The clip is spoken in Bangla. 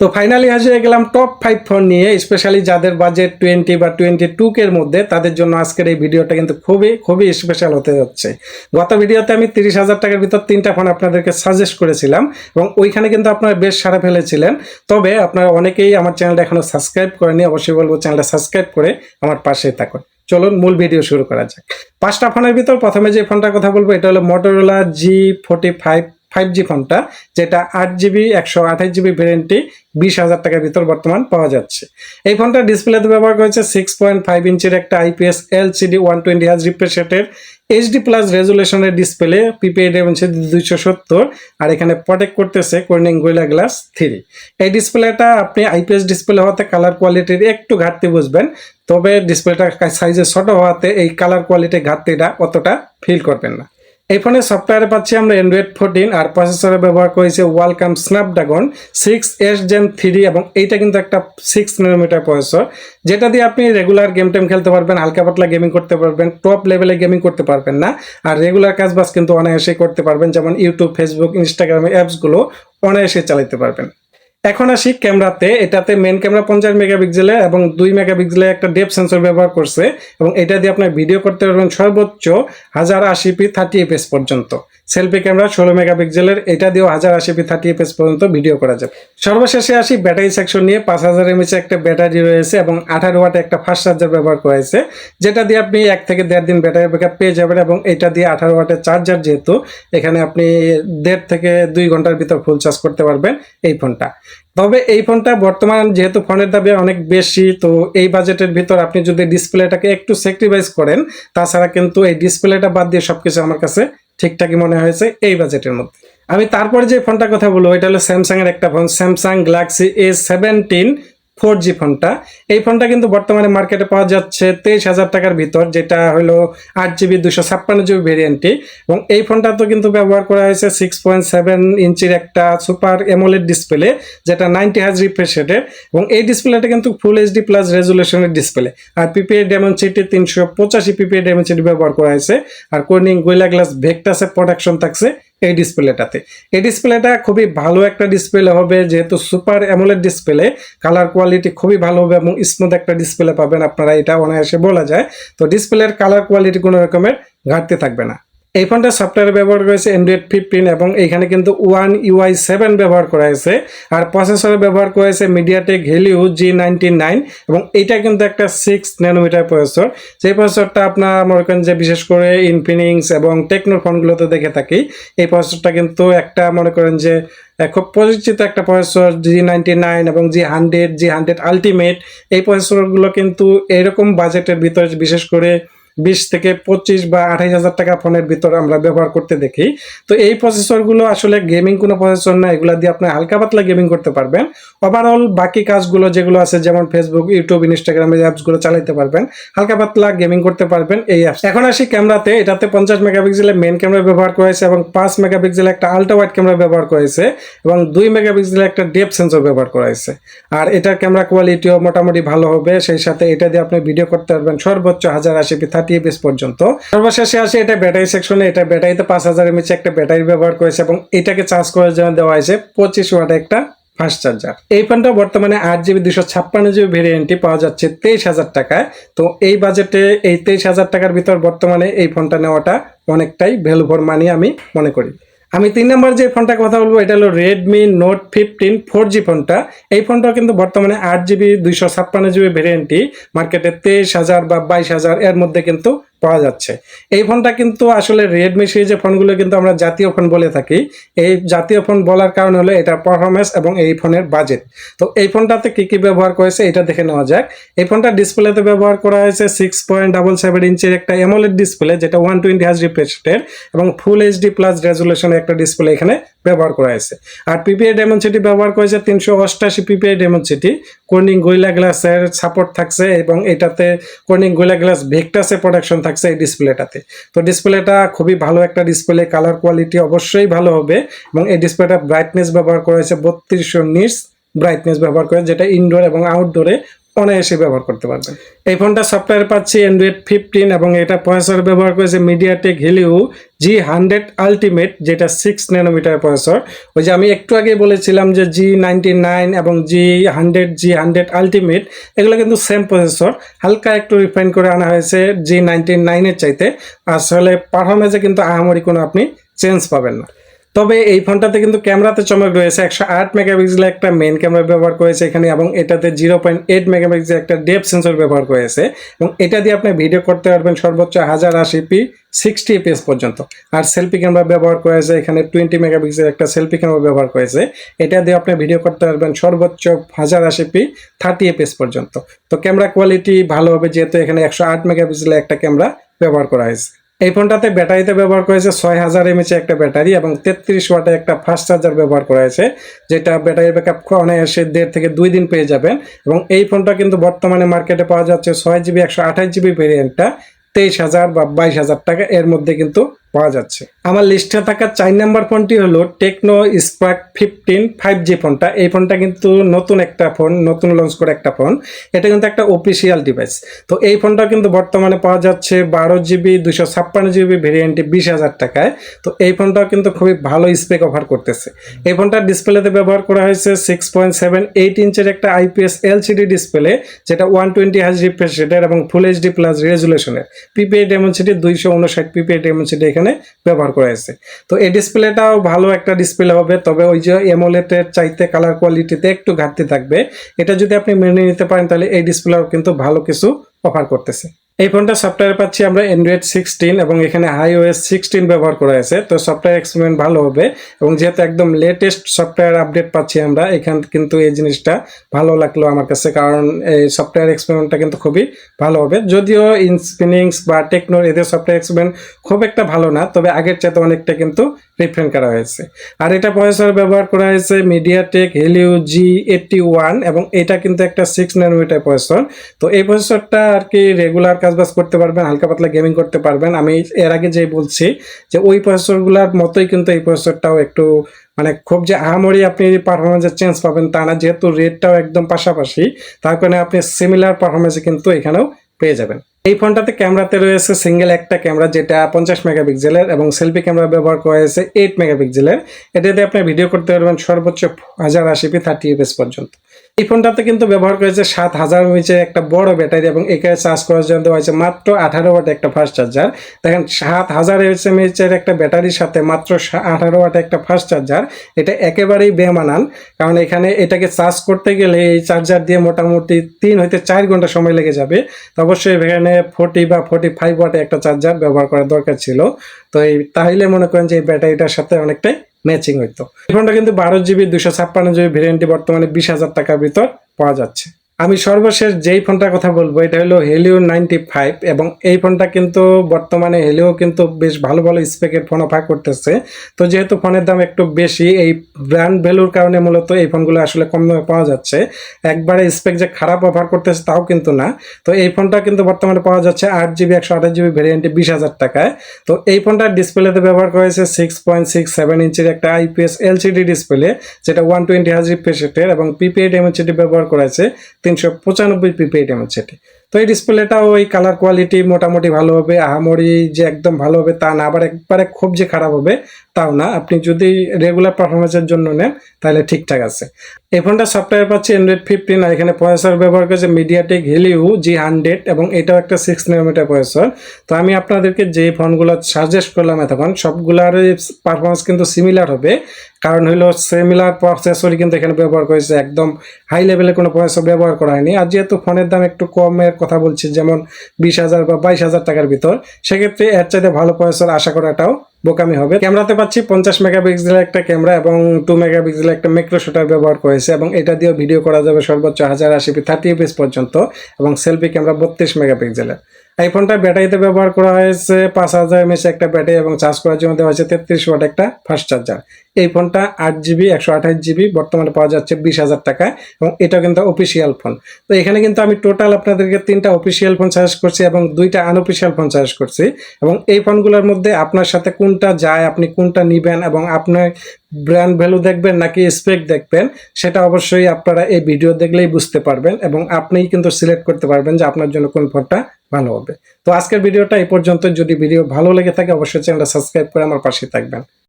তো ফাইনালি হাজির হয়ে গেলাম টপ 5 ফোন নিয়ে, স্পেশালি যাদের বাজেট 20 বা 22 এর মধ্যে, তাদের জন্য আজকের এই ভিডিওটা কিন্তু খুবই খুবই স্পেশাল হতে যাচ্ছে। গত ভিডিওতে আমি 30,000 টাকার ভিতর 3টা ফোন আপনাদেরকে সাজেস্ট করেছিলাম এবং ওইখানে কিন্তু আপনারা বেশ সাড়া ফেলেছিলেন। তবে আপনারা অনেকেই আমার চ্যানেলটা এখনো সাবস্ক্রাইব করেনি, অবশ্যই বলবো চ্যানেলটা সাবস্ক্রাইব করে আমার পাশেই থাকুন। চলুন মূল ভিডিও শুরু করা যাক। 5টা ফোনের ভিতর প্রথমে যে ফোনটার কথা বলবো এটা হলো Motorola G45 5G ফোনটা, যেটা 8GB 128GB ভ্যারিয়েন্টটি 20,000 টাকার ভিতর বর্তমান পাওয়া যাচ্ছে। এই ফোনটা ডিসপ্লেতে ব্যবহার করেছে 6.5 ইঞ্চির একটা IPS LCD 120Hz রিফ্রেশ রেটের HD+ রেজুলেশনের ডিসপ্লে, পিপিআই ডাইমেনশন 270, আর এখানে প্রোটেক্ট করতেছে কর্নিং গোরিলা গ্লাস 3। এই ডিসপ্লেটা আপনি IPS ডিসপ্লে হওয়াতে কালার কোয়ালিটির একটু ঘাটতি বুঝবেন, তবে ডিসপ্লেটা সাইজে ছোট হওয়াতে এই কালার কোয়ালিটির ঘাটতিটা অতটা ফিল করবেন না। এই ফোনে সফটওয়্যারে পাচ্ছি আমরা Android 14, আর প্রসেসরে ব্যবহার করেছে ওয়ালকাম স্ন্যাপড্রাগন 6S Gen 3, এবং এইটা কিন্তু একটা 6 nanometer প্রসেসর, যেটা দিয়ে আপনি রেগুলার গেম টেম খেলতে পারবেন, হালকা পাতলা গেমিং করতে পারবেন, টপ লেভেলে গেমিং করতে পারবেন না, আর রেগুলার কাজবাজ কিন্তু অনায়াসে করতে পারবেন, যেমন ইউটিউব, ফেসবুক, ইনস্টাগ্রামে অ্যাপসগুলো অনায়াসে চালাতে পারবেন। এখন আসি ক্যামেরাতে। এটাতে মেন ক্যামেরা 50 মেগাপিক্সেলের এবং 2 মেগাপিক্সেলের একটা ডেপথ সেন্সর ব্যবহার করছে, এবং এটা দিয়ে আপনার ভিডিও করতে পারবেন সর্বোচ্চ 1080p 30fps পর্যন্ত। সেলফি ক্যামেরা 16 মেগাপিক্সেলের, এটা দিয়েও 1080p 30fps পর্যন্ত ভিডিও করা যাবে। সর্বশেষে আসি ব্যাটারি সেকশন নিয়ে। 5000 mAh একটা ব্যাটারি রয়েছে এবং 18 ওয়াট একটা ফাস্ট চার্জার ব্যবহার করা হয়েছে, যেটা দিয়ে আপনি 1 থেকে 1.5 দিন ব্যাটারি ব্যাকআপ পেয়ে যাবেন, এবং এটা দিয়ে 18 ওয়াটের চার্জার, যেহেতু এখানে আপনি 1.5 থেকে 2 ঘন্টার ভিতর ফুল চার্জ করতে পারবেন এই ফোনটা। তবে এই ফোনটা বর্তমান যেহেতু ফোনের দাম অনেক বেশি, তো এই বাজেটের ভিতর আপনি যদি ডিসপ্লেটাকে একটু স্যাক্রিফাইস করেন, তাছাড়া কিন্তু এই ডিসপ্লেটা বাদ দিয়ে সবকিছু আমার কাছে ঠিকঠাকই মনে হয়েছে এই বাজেটের মধ্যে। আমি তারপরে যে ফোনটার কথা বলবো এটা হলো স্যামসাংয়ের একটা phone, Samsung Galaxy A17 4G ফোনটা। এই ফোনটা কিন্তু বর্তমানে মার্কেটে পাওয়া যাচ্ছে 23,000 টাকার ভিতর, যেটা হলো 8GB 256GB ভেরিয়েন্টটি, এবং এই ফোনটা তো কিন্তু ব্যবহার করা হয়েছে 6.7 ইঞ্চির একটা সুপার অ্যামোলেড ডিসপ্লে, যেটা 90Hz রিফ্রেশ রেটের, এবং এই ডিসপ্লেটা কিন্তু ফুল HD+ রেজুলেশনের ডিসপ্লে, আর পিপিআই ডাইমেনসিটি 385 পিপিআই ডাইমেনসিটি ব্যবহার করা হয়েছে, আর কর্নিং গোরিলা গ্লাস ভেক্টাসের প্রোটেকশন থাকছে এই ডিসপ্লেটাতে। এই ডিসপ্লেটা খুবই ভালো একটা ডিসপ্লে হবে, যেহেতু super AMOLED display, colour quality খুবই ভালো হবে এবং স্মুথ একটা ডিসপ্লে পাবেন আপনারা, এটা অনায়াসে বলা যায়। তো ডিসপ্লের কালার কোয়ালিটি কোনো রকমের ঘাটতি থাকবে না। এই ফোনটা সফটওয়্যারে ব্যবহার করেছে Android 15, এবং এইখানে কিন্তু One UI 7 ব্যবহার করা হয়েছে, আর প্রসেসরে ব্যবহার করেছে MediaTek Helio G99, এবং এইটা কিন্তু একটা 6 nanometer প্রসেসর। সেই প্রসেসরটা আপনার মনে করেন যে বিশেষ করে ইনফিনিক্স এবং টেকনো ফোনগুলোতে দেখে থাকি, এই প্রসেসরটা কিন্তু একটা মনে করেন যে খুব পরিচিত একটা প্রসেসর। G99 এবং G100 আলটিমেট, এই প্রসেসরগুলো কিন্তু এরকম বাজেটের ভিতরে বিশেষ করে 20 থেকে 25 বা 28,000 টাকা ফোনের ভিতর আমরা ব্যবহার করতে দেখি। তো এই প্রসেসরগুলো আসলে গেমিং কোনো প্রসেসর না, এগুলো দিয়ে আপনি হালকা পাতলা গেমিং করতে পারবেন। ওভারঅল বাকি কাজগুলো যেগুলো আছে, যেমন ফেসবুক, ইউটিউব, ইনস্টাগ্রামের অ্যাপসগুলো চালাতে পারবেন, হালকা পাতলা গেমিং করতে পারবেন এই অ্যাপস। এখন আসি ক্যামেরাতে। এটাতে 50 মেগাপিক্সেলের মেন ক্যামেরা ব্যবহার করেছে এবং 5 মেগাপিক্সেলের একটা আল্ট্রা ওয়াইড ক্যামেরা ব্যবহার করেছে, এবং 2 মেগাপিক্সেলের একটা ডেপথ সেন্সর ব্যবহার করা হয়েছে। আর এটার ক্যামেরা কোয়ালিটিও মোটামুটি ভালো হবে, সেই সাথে এটা দিয়ে আপনি ভিডিও করতে পারবেন সর্বোচ্চ 1080p 30fps পর্যন্ত। সর্বশেষে আসে এটা ব্যাটারি সেকশনে। এটা ব্যাটারিতে 5000 mAh একটা ব্যাটারি ব্যবহার করেছে, এবং এটাকে চার্জ করার জন্য দেওয়া হয়েছে 25 ওয়াটের একটা ফাস্ট চার্জার। এই ফোনটা বর্তমানে 8GB 256GB ভেরিয়েন্টটি পাওয়া যাচ্ছে 23,000 টাকায়। তো এই বাজেটে এই 23,000 টাকার ভিতর বর্তমানে এই ফোনটা নেওয়াটা অনেকটাই ভ্যালু ফর মানি আমি মনে করি। আমি 3 নম্বর যে ফোনটার কথা বলবো এটা হলো Redmi Note 15 4G ফোনটা। এই ফোনটাও কিন্তু বর্তমানে 8GB 256GB ভেরিয়েন্টটি মার্কেটে 23,000 বা 22,000 এর মধ্যে কিন্তু পাওয়া যাচ্ছে। এই ফোনটা কিন্তু আসলে রেডমি সিরিজের ফোনগুলো কিন্তু আমরা জাতীয় ফোন বলে থাকি। এই জাতীয় ফোন বলার কারণ হলো এটার পারফরমেন্স এবং এই ফোনের বাজেট। তো এই ফোনটাতে কি কি ব্যবহার করেছে এটা দেখে নেওয়া যাক। এই ফোনটা ডিসপ্লেতে ব্যবহার করা হয়েছে 6.77 ইঞ্চির একটা অ্যামোলেড ডিসপ্লে, যেটা 120Hz রিফ্রেশ রেটের এবং ফুল HD+ রেজুলেশনের একটা ডিসপ্লে এখানে ব্যবহার করা হয়েছে। আর পিপিআই ডাইমেনসিটি ব্যবহার করেছে 388 পিপিআই ডাইমেনসিটি, কর্নিং গোরিলা গ্লাসের সাপোর্ট থাকছে, এবং এটাতে কর্নিং গোরিলা গ্লাস ভেক্টাসের প্রোটেকশন থাকছে এই ডিসপ্লেটাতে। তো ডিসপ্লেটা খুবই ভালো একটা ডিসপ্লে, কালার কোয়ালিটি অবশ্যই ভালো হবে, এবং এই ডিসপ্লেটা ব্রাইটনেস ব্যবহার করা হয়েছে 3200 নিটস ব্রাইটনেস ব্যবহার করে, যেটা ইনডোর এবং আউটডোরে অনায়াসে ব্যবহার করতে পারবেন। এই ফোনটা সফটওয়্যার পাচ্ছি Android 15 এবং এটা প্রসেসর ব্যবহার করেছে MediaTek Helio G100 Ultimate, যেটা 6 ন্যানোমিটার প্রসেসর। ওই যে আমি একটু আগে বলেছিলাম যে G99 এবং G100 Ultimate এগুলো কিন্তু সেম প্রসেসর, হালকা একটু রিফাইন করে আনা হয়েছে G99 এর চাইতে। আসলে পারফরমেন্সে কিন্তু আহামরি কোনো আপনি চেঞ্জ পাবেন না। তবে এই ফোনটাতে কিন্তু ক্যামেরাতে চমক রয়েছে। 108 মেগাপিক্সেলের একটা মেইন ক্যামেরা ব্যবহার করেছে এখানে, এবং এটাতে 0.8 মেগাপিক্সেল একটা ডেপথ সেন্সর ব্যবহার করেছে, এবং এটা দিয়ে আপনি ভিডিও করতে পারবেন সর্বোচ্চ 1080p 60 fps পর্যন্ত। আর সেলফি ক্যামেরা ব্যবহার করেছে এখানে 20 মেগাপিক্সেল একটা সেলফি ক্যামেরা ব্যবহার করেছে, এটা দিয়ে আপনি ভিডিও করতে পারবেন সর্বোচ্চ 1080p 30 fps পর্যন্ত। তো ক্যামেরা কোয়ালিটি ভালো হবে, যেহেতু এখানে 108 মেগাপিক্সেলের একটা ক্যামেরা ব্যবহার করা হয়েছে। এই ফোনটাতে ব্যাটারিতে ব্যবহার করেছে 6000 mAh একটা ব্যাটারি এবং 33 ওয়াটের একটা ফাস্ট চার্জার ব্যবহার করা হয়েছে, যেটা ব্যাটারি ব্যাকআপ অনায়াসে 1.5 থেকে 2 দিন পেয়ে যাবেন। এবং এই ফোনটা কিন্তু বর্তমানে মার্কেটে পাওয়া যাচ্ছে 6GB 128GB ভেরিয়েন্টটা 23,000 বা 22,000 টাকা এর মধ্যে কিন্তু পাওয়া যাচ্ছে। আমার লিস্টে থাকা 4 নাম্বার ফোনটি হলো টেকনো স্পার্ক 15 5G ফোনটা। এই ফোনটা কিন্তু নতুন একটা ফোন, নতুন লঞ্চ করে একটা ফোন, এটা কিন্তু একটা অফিসিয়াল ডিভাইস। তো এই ফোনটা কিন্তু বর্তমানে পাওয়া যাচ্ছে 12GB 256GB ভেরিয়েন্টে 20,000 টাকায়। তো এই ফোনটাও কিন্তু খুবই ভালো স্পেক অফার করতেছে। এই ফোনটার ডিসপ্লেতে ব্যবহার করা হয়েছে 6.78 ইঞ্চের একটা IPS LCD ডিসপ্লে, যেটা 120Hz রিফ্রেশ রেটের এবং ফুল HD plus রেজুলেশনের। PPI Dimensity 259 PPI Dimensity এখানে ব্যবহার করা হয়েছে। তো এই ডিসপ্লেটাও ভালো একটা ডিসপ্লে হবে, তবে ওই যে AMOLED এর চাইতে কালার কোয়ালিটিতে একটু ঘাটতি থাকবে। এটা যদি আপনি মেনে নিতে পারেন তাহলে এই ডিসপ্লেও কিন্তু ভালো কিছু অফার করতেছে। এই ফোনটা সফটওয়্যার পাচ্ছি আমরা Android 16 এবং এখানে iOS 16 ব্যবহার করা হয়েছে। তো সফটওয়্যার এক্সপেরিমেন্ট ভালো হবে, এবং যেহেতু একদম লেটেস্ট সফটওয়্যার আপডেট পাচ্ছি আমরা, এখান কিন্তু এই জিনিসটা ভালো লাগলো আমার কাছে, কারণ এই সফটওয়্যার এক্সপেরিমেন্টটা কিন্তু খুবই ভালো হবে। যদিও ইনফিনিক্স বা টেকনোর এদের সফটওয়্যার এক্সপেরিমেন্ট খুব একটা ভালো না, তবে আগের চাইতে অনেকটা কিন্তু রিফাইন করা হয়েছে। আর এটা প্রসেসর ব্যবহার করা হয়েছে MediaTek Helio G81 এবং এটা কিন্তু একটা 6 ন্যানোমিটার প্রসেসর। তো এই প্রসেসরটা আর কি রেগুলার কাজবাজ করতে পারবেন, হালকা পাতলা গেমিং করতে পারবেন। আমি এর আগে যেই বলছি যে ওই প্রসেসরগুলোর মতোই কিন্তু এই প্রসেসরটাও একটু মানে খুব যে আহামরি আপনি পারফরমেন্সের চেঞ্জ পাবেন তা না, যেহেতু রেটটাও একদম পাশাপাশি, তার কারণে আপনি সিমিলার পারফরমেন্সে কিন্তু এখানেও পেয়ে যাবেন। এই ফোনটাতে ক্যামেরাতে রয়েছে সিঙ্গেল একটা ক্যামেরা, যেটা 50 মেগাপিক্সেলের, এবং সেলফি ক্যামেরা ব্যবহার করা হয়েছে 8 মেগাপিক্সেলের। এটাতে আপনি ভিডিও করতে পারবেন সর্বোচ্চ 1080p 30 fps পর্যন্ত। এই ফোনটাতে কিন্তু ব্যবহার করেছে 7000 mAh একটা বড় ব্যাটারি, এবং এখানে চার্জ করার জন্য দেওয়া হয়েছে মাত্র 18 ওয়াট একটা ফাস্ট চার্জার। দেখেন 7000 mAh এর একটা ব্যাটারির সাথে মাত্র 18 ওয়াট একটা ফাস্ট চার্জার, এটা একেবারেই বেমানান। কারণ এখানে এটাকে চার্জ করতে গেলে এই চার্জার দিয়ে মোটামুটি 3 হইতে 4 ঘন্টা সময় লেগে যাবে। তো অবশ্যই এখানে 40 বা 45 ওয়াটে একটা চার্জার ব্যবহার করা দরকার ছিল। তো এই তাহলে মনে করেন যে এই ব্যাটারিটার সাথে অনেকটাই ম্যাচিং হইতো। এই ফোনটা কিন্তু 12GB 256GB ভেরিয়েন্টটি বর্তমানে 20,000 টাকার ভিতর পাওয়া যাচ্ছে। আমি সর্বশেষ যেই ফোনটার কথা বলবো এটা হলো Helio 95, এবং এই ফোনটা কিন্তু বর্তমানে Helio কিন্তু বেশ ভালো ভালো স্পেকের ফোন অফার করতেছে। তো যেহেতু ফোনের দাম একটু বেশি, এই ব্র্যান্ড ভ্যালুর কারণে মূলত এই ফোনগুলো আসলে কম দামে পাওয়া যাচ্ছে। একবারে স্পেক যে খারাপ অফার করতেছে তাও কিন্তু না। তো এই ফোনটা কিন্তু বর্তমানে পাওয়া যাচ্ছে 8GB 128GB ভেরিয়েন্টে 20,000 টাকায়। তো এই ফোনটার ডিসপ্লেতে ব্যবহার করা হয়েছে 6.67 ইঞ্চির একটা IPS LCD ডিসপ্লে, যেটা 120Hz রিফ্রেশ রেটের, এবং PPI Dimensity ব্যবহার করা হয়েছে 395 PPI Dimensity। তো এই ডিসপ্লেটাও ওই কালার কোয়ালিটি মোটামুটি ভালো হবে, আহামরি যে একদম ভালো হবে তা না, আবার একবারে খুব যে খারাপ হবে তাও না। আপনি যদি রেগুলার পারফরমেন্সের জন্য নেন তাহলে ঠিকঠাক আছে। এই ফোনটা সফটওয়্যার পাচ্ছি Android 15, আর এখানে প্রসেসর ব্যবহার করেছে MediaTek Helio G100 এবং এটাও একটা 6 ন্যানোমিটার প্রসেসর। তো আমি আপনাদেরকে যে ফোনগুলো সাজেস্ট করলাম এতক্ষণ সবগুলোর পারফরমেন্স কিন্তু সিমিলার হবে, কারণ হলো সিমিলার প্রসেসরই কিন্তু এখানে ব্যবহার করেছে, একদম হাই লেভেলের কোনো প্রসেসর ব্যবহার করা হয়নি। আর যেহেতু ফোনের দাম একটু কমের কথা বলছি, যেমন 20,000 বা 22,000 টাকার ভিতর, সেক্ষেত্রে এর চাইতে ভালো প্রসেসর আশা করাটাও বোকামি হবে। ক্যামেরাতে পাচ্ছি 50 মেগাপিক্সেলের একটা ক্যামেরা এবং 2 মেগাপিক্সেলের একটা ম্যাক্রো শুটার ব্যবহার করেছে, এবং এটা দিয়েও ভিডিও করা যাবে সর্বোচ্চ 1080p 30 fps পর্যন্ত, এবং সেলফি ক্যামেরা 32 মেগাপিক্সেলের। এই ফোনটা ব্যাটারিতে ব্যবহার করা হয়েছে 5000 mAh একটা ব্যাটারি এবং চার্জ করার জন্য দেওয়া হয়েছে 33 ওয়াট একটা ফাস্ট চার্জার। এই ফোনটা 8GB 128GB বর্তমানে পাওয়া যাচ্ছে 20,000 টাকায় এবং এটা কিন্তু অফিসিয়াল ফোন। তো এখানে কিন্তু আমি টোটাল আপনাদেরকে 3টা অফিসিয়াল ফোন সাজেস্ট করছি এবং 2টা আনঅফিসিয়াল ফোন সাজেস্ট করছি এবং এই ফোনগুলোর মধ্যে আপনার সাথে কোনটা যায়, আপনি কোনটা নেবেন এবং আপনার ব্র্যান্ড ভ্যালু দেখবেন নাকি স্পেক দেখবেন সেটা অবশ্যই আপনারা এই ভিডিও দেখলেই বুঝতে পারবেন এবং আপনিই কিন্তু সিলেক্ট করতে পারবেন যে আপনার জন্য কোন ফোনটা ভালো হবে। তো আজকের ভিডিওটা এই পর্যন্ত। যদি ভিডিও ভালো লেগে থাকে অবশ্যই চ্যানেলটা সাবস্ক্রাইব করে আমার পাশে থাকবেন।